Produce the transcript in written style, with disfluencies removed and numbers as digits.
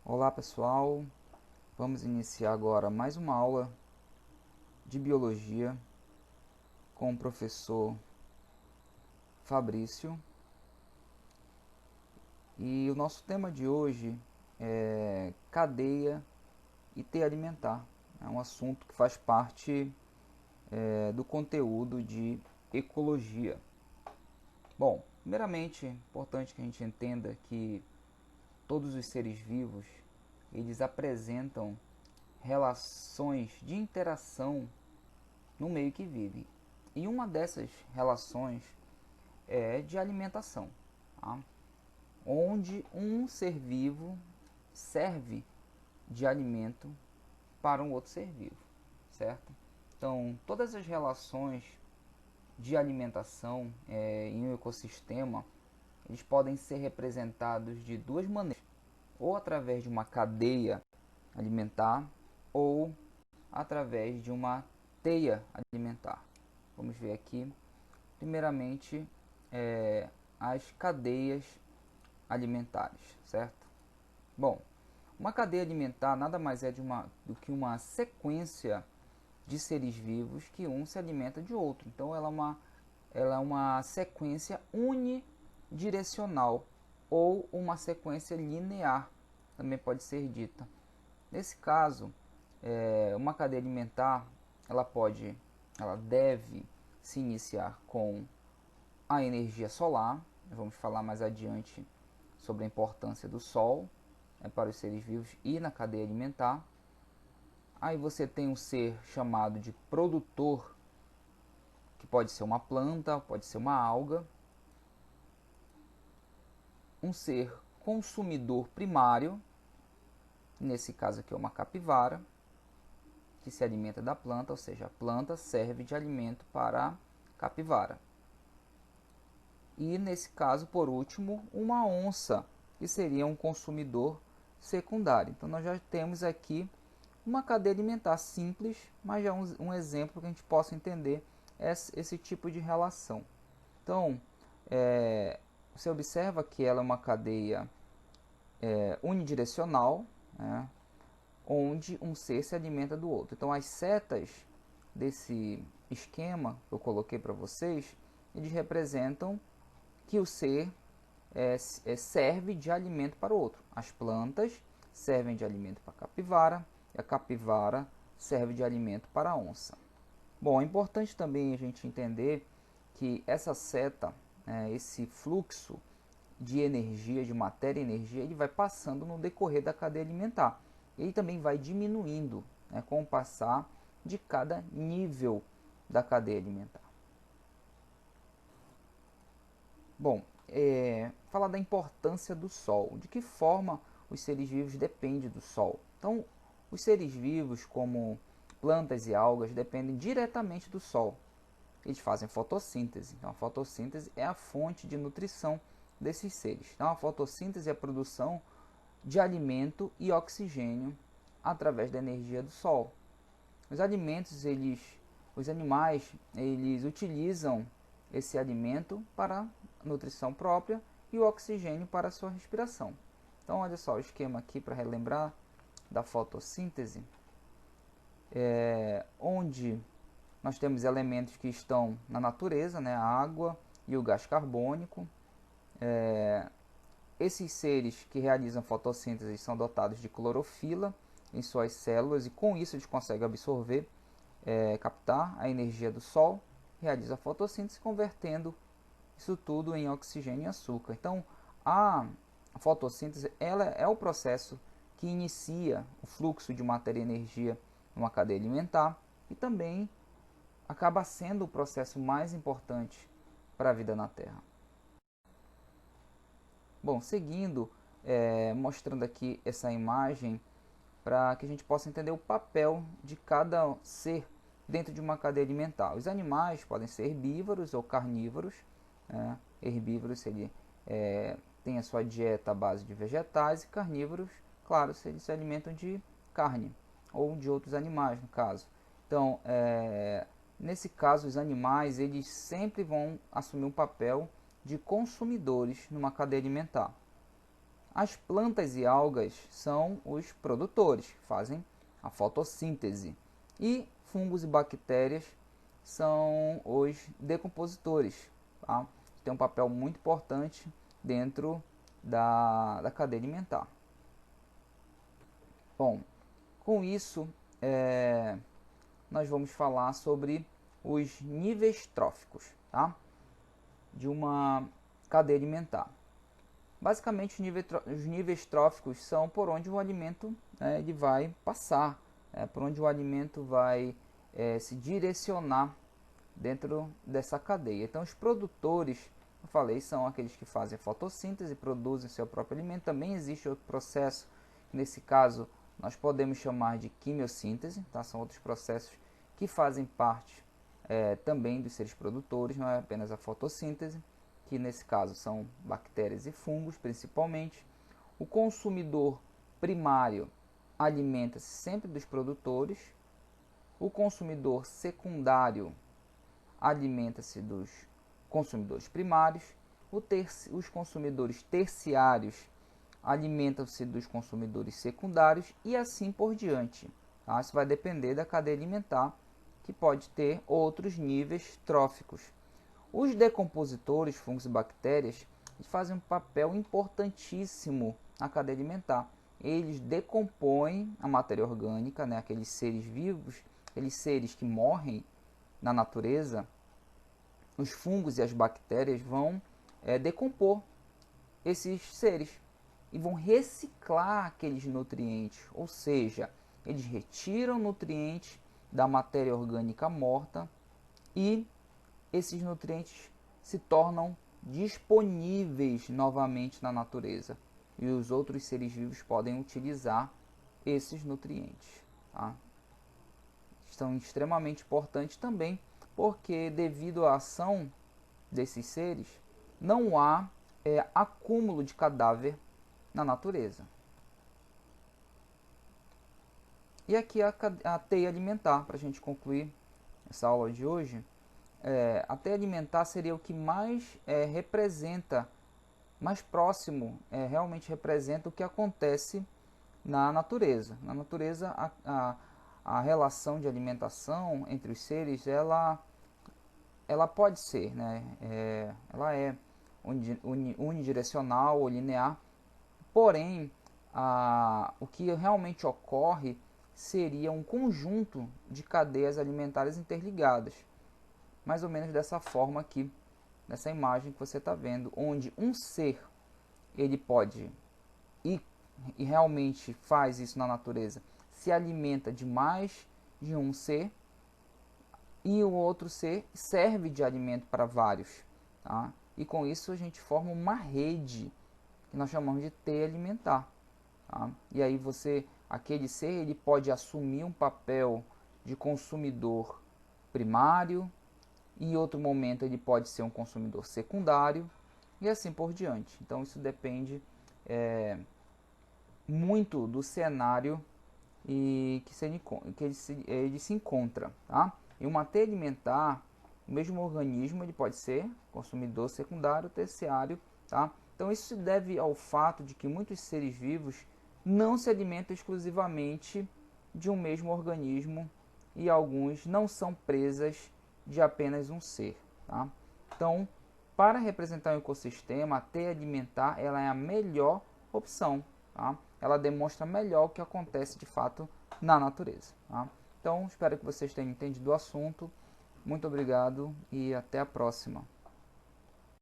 Olá pessoal, vamos iniciar agora mais uma aula de biologia com o professor Fabrício. E o nosso tema de hoje é cadeia e teia alimentar. É um assunto que faz parte do conteúdo de ecologia. Bom, primeiramente é importante que a gente entenda que todos os seres vivos eles apresentam relações de interação no meio que vivem. E uma dessas relações é de alimentação, tá? Onde um ser vivo serve de alimento para um outro ser vivo, certo? Então, todas as relações de alimentação em um ecossistema, eles podem ser representados de duas maneiras, ou através de uma cadeia alimentar, ou através de uma teia alimentar. Vamos ver aqui, primeiramente, as cadeias alimentares, certo? Bom, uma cadeia alimentar nada mais é do que uma sequência de seres vivos que um se alimenta de outro. Então ela é uma sequência unidirecional ou uma sequência linear, também pode ser dita. Nesse caso, uma cadeia alimentar ela deve se iniciar com a energia solar. Vamos falar mais adiante sobre a importância do Sol para os seres vivos e na cadeia alimentar. Aí você tem um ser chamado de produtor, que pode ser uma planta, pode ser uma alga. Um ser consumidor primário, nesse caso aqui é uma capivara, que se alimenta da planta, ou seja, a planta serve de alimento para a capivara. E nesse caso, por último, uma onça, que seria um consumidor secundário. Então nós já temos aqui uma cadeia alimentar simples, mas já um exemplo que a gente possa entender esse tipo de relação. Então, você observa que ela é uma cadeia unidirecional, né, onde um ser se alimenta do outro. Então, as setas desse esquema que eu coloquei para vocês, eles representam que o ser serve de alimento para o outro. As plantas servem de alimento para a capivara e a capivara serve de alimento para a onça. Bom, é importante também a gente entender que essa seta, esse fluxo de energia, de matéria e energia, ele vai passando no decorrer da cadeia alimentar. Ele também vai diminuindo, né, com o passar de cada nível da cadeia alimentar. Bom, falar da importância do Sol. De que forma os seres vivos dependem do Sol? Então, os seres vivos, como plantas e algas, dependem diretamente do Sol. Eles fazem fotossíntese. Então, a fotossíntese é a fonte de nutrição desses seres. Então, a fotossíntese é a produção de alimento e oxigênio através da energia do Sol. Os alimentos, os animais, eles utilizam esse alimento para nutrição própria e o oxigênio para a sua respiração. Então, olha só o esquema aqui para relembrar da fotossíntese, onde nós temos elementos que estão na natureza, né, a água e o gás carbônico. Esses seres que realizam fotossíntese são dotados de clorofila em suas células e com isso eles conseguem absorver, captar a energia do Sol, realiza a fotossíntese convertendo isso tudo em oxigênio e açúcar. Então, a fotossíntese ela é o processo que inicia o fluxo de matéria e energia numa cadeia alimentar e também acaba sendo o processo mais importante para a vida na Terra. Bom, seguindo, mostrando aqui essa imagem para que a gente possa entender o papel de cada ser dentro de uma cadeia alimentar. Os animais podem ser herbívoros ou carnívoros. Herbívoros, ele tem a sua dieta à base de vegetais, e carnívoros, claro, eles se alimentam de carne ou de outros animais, no caso. Então, nesse caso, os animais eles sempre vão assumir um papel de consumidores numa cadeia alimentar. As plantas e algas são os produtores, fazem a fotossíntese. E fungos e bactérias são os decompositores, tá? Tem um papel muito importante dentro da cadeia alimentar. Bom, com isso, nós vamos falar sobre os níveis tróficos, tá? De uma cadeia alimentar. Basicamente, os níveis tróficos são por onde o alimento ele vai passar, por onde o alimento vai se direcionar dentro dessa cadeia. Então, os produtores, eu falei, são aqueles que fazem a fotossíntese e produzem seu próprio alimento. Também existe outro processo, nesse caso, nós podemos chamar de quimiossíntese, tá? São outros processos que fazem parte também dos seres produtores, não é apenas a fotossíntese, que nesse caso são bactérias e fungos principalmente. O consumidor primário alimenta-se sempre dos produtores, o consumidor secundário alimenta-se dos consumidores primários, os consumidores terciários alimentam-se dos consumidores secundários e assim por diante. Tá? Isso vai depender da cadeia alimentar, que pode ter outros níveis tróficos. Os decompositores, fungos e bactérias, fazem um papel importantíssimo na cadeia alimentar. Eles decompõem a matéria orgânica, né, aqueles seres vivos, aqueles seres que morrem na natureza. Os fungos e as bactérias vão decompor esses seres e vão reciclar aqueles nutrientes, ou seja, eles retiram nutrientes da matéria orgânica morta e esses nutrientes se tornam disponíveis novamente na natureza e os outros seres vivos podem utilizar esses nutrientes. Tá? São extremamente importantes também porque devido à ação desses seres não há acúmulo de cadáver na natureza. E aqui a teia alimentar, para a gente concluir essa aula de hoje. A teia alimentar seria o que mais representa, mais próximo, realmente representa o que acontece na natureza. Na natureza, a relação de alimentação entre os seres, ela pode ser, né? Ela é unidirecional ou linear, porém, o que realmente ocorre seria um conjunto de cadeias alimentares interligadas. Mais ou menos dessa forma aqui, nessa imagem que você está vendo, onde um ser ele pode e realmente faz isso na natureza, se alimenta de mais de um ser e o outro ser serve de alimento para vários, tá? E com isso a gente forma uma rede que nós chamamos de teia alimentar, tá? E aí aquele ser ele pode assumir um papel de consumidor primário, e em outro momento ele pode ser um consumidor secundário e assim por diante. Então isso depende muito do cenário que ele se encontra. Tá? Em uma teia alimentar, o mesmo organismo ele pode ser consumidor secundário, terciário. Tá? Então isso se deve ao fato de que muitos seres vivos não se alimentam exclusivamente de um mesmo organismo e alguns não são presas de apenas um ser. Tá? Então, para representar um ecossistema, a teia alimentar ela é a melhor opção. Tá? Ela demonstra melhor o que acontece de fato na natureza. Tá? Então, espero que vocês tenham entendido o assunto. Muito obrigado e até a próxima.